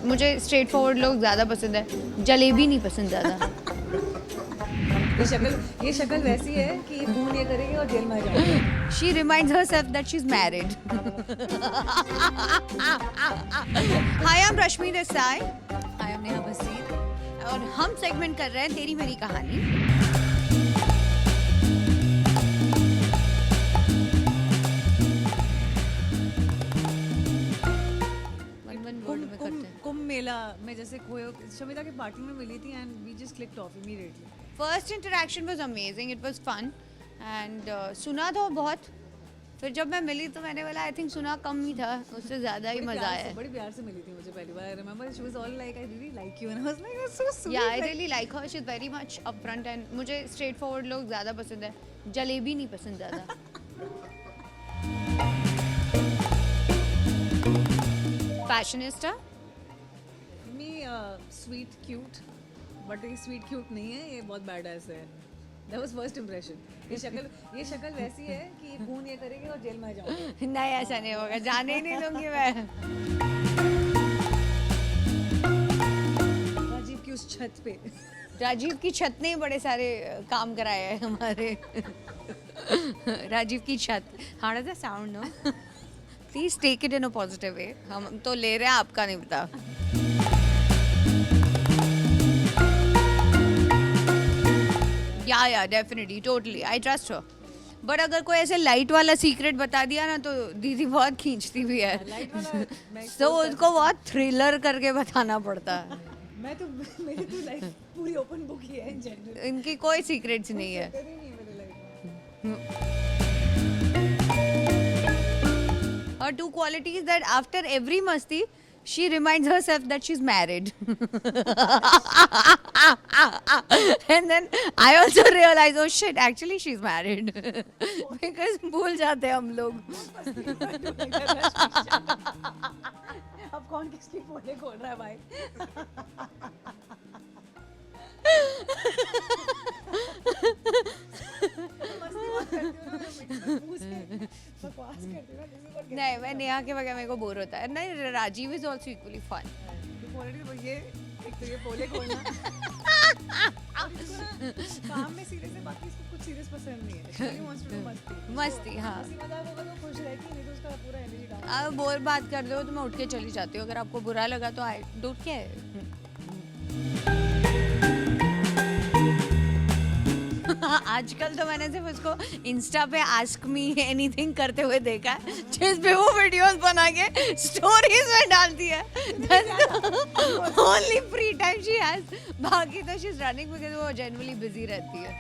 मुझे straightforward लोग ज़्यादा पसंद है, जलेबी नहीं पसंद ज़्यादा। ये शक्ल वैसी है कि फोन ये करेगी और जेल में आ जाएगी। She reminds herself that she's married. Hi, I'm Rashmi Desai I am Neha बसीर और हम सेगमेंट कर रहे हैं तेरी मेरी कहानी। कुंभ मेला में जैसे खोयो शमिता के पार्टी में मिली थी and we just clicked off immediately. First interaction was amazing, it was fun and सुना तो बहुत। फिर जब मैं मिली तो मैंने बोला आई थिंक सुना कम ही था, उससे ज़्यादा ही मज़ा आया। बड़ी प्यार से मिली थी मुझे पहली बार। I remember she was all like I really like you and I was like that's so sweet. Yeah I really like her, she is very much upfront and मुझे स्ट्रेट फॉरवर्ड लोग ज़्यादा पसंद है, जलेबी नहीं पसंद ज़्यादा। Fashionista me sweet cute, but ये sweet cute नहीं है, ये बहुत बैड ऐसे है। That was first impression. ये शक्ल वैसी है कि फोन ये करेगी और जेल में आ जाऊंगी। नहीं ऐसा नहीं होगा, जाने ही नहीं दूंगी मैं। राजीव की उस छत पे राजीव की छत ने ही बड़े सारे काम कराए हैं हमारे। राजीव की छत, how does that sound no? Please take it in a positive way, हम तो ले रहे हैं, आपका नहीं पता। या definitely totally I trust her, but अगर कोई ऐसे लाइट वाला सीक्रेट बता दिया ना तो दीदी बहुत खींचती भी है। तो उसको बहुत थ्रिलर करके बताना पड़ता है। मेरी तो लाइफ पूरी ओपन बुक ही है इन जनरल। इनकी कोई सीक्रेट्स नहीं है। Her two qualities that after every masti she reminds herself that she's married. And then I also realize, oh shit, actually she's married. Because भूल जाते हैं हम लोग। अब कौन किसकी पोले खोल रहा है भाई? नहीं, मैं नेहा के बगैर मेरे को बोर होता है। नहीं, Rajiv is also equally fun. ये एक तो ये पोले खोलना काम में सीरियस है, बाकी इसको कुछ सीरियस पसंद नहीं है। She wants to do मस्ती। मस्ती, हाँ। हंसी मजाक होगा तो खुश रहेगी, नहीं तो उसका पूरा एनर्जी डाउन। आप बोर बात कर दो तो मैं उठ के चली जाती हूँ, अगर आपको बुरा लगा तो आई डोंट केयर। आजकल तो मैंने सिर्फ उसको इंस्टा पे आस्क मी एनीथिंग करते हुए देखा है, जिस पे वो वीडियोस बना के स्टोरीज में डालती है। Only free time she has, बाकी तो शी इज रनिंग बिकॉज़ वो जनरली बिजी रहती है।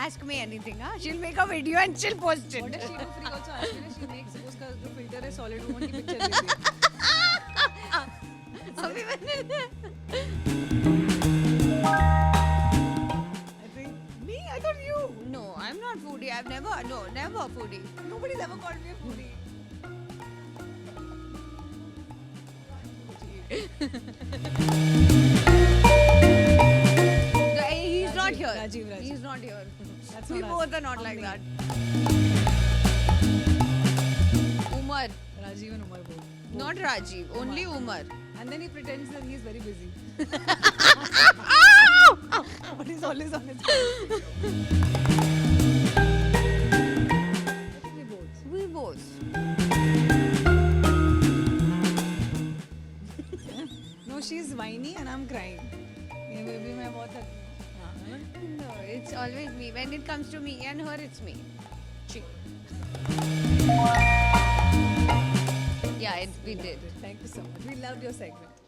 आस्क मी एनीथिंग, हाँ, she will make a video and she will post it. What does she do free also? Ask me, she makes उसका जो filter है solid woman की picture देती है। अभी मैंने I thought you. No, I'm not foodie. I've never foodie. Nobody's ever called me a foodie. He's not here. Rajiv. He's not here. That's We not both us. are not like that. Umar, Rajiv and Umar both. not Rajiv. Only Umar. And then he pretends that he's very busy. But he's always on his phone. I think we both. We both. No, she's whiny and I'm crying. ये baby मैं बहुत हाँ है ना? No, it's always me. When it comes to me and her, it's me. She. Yeah, we did. Thank you so much. We loved your segment.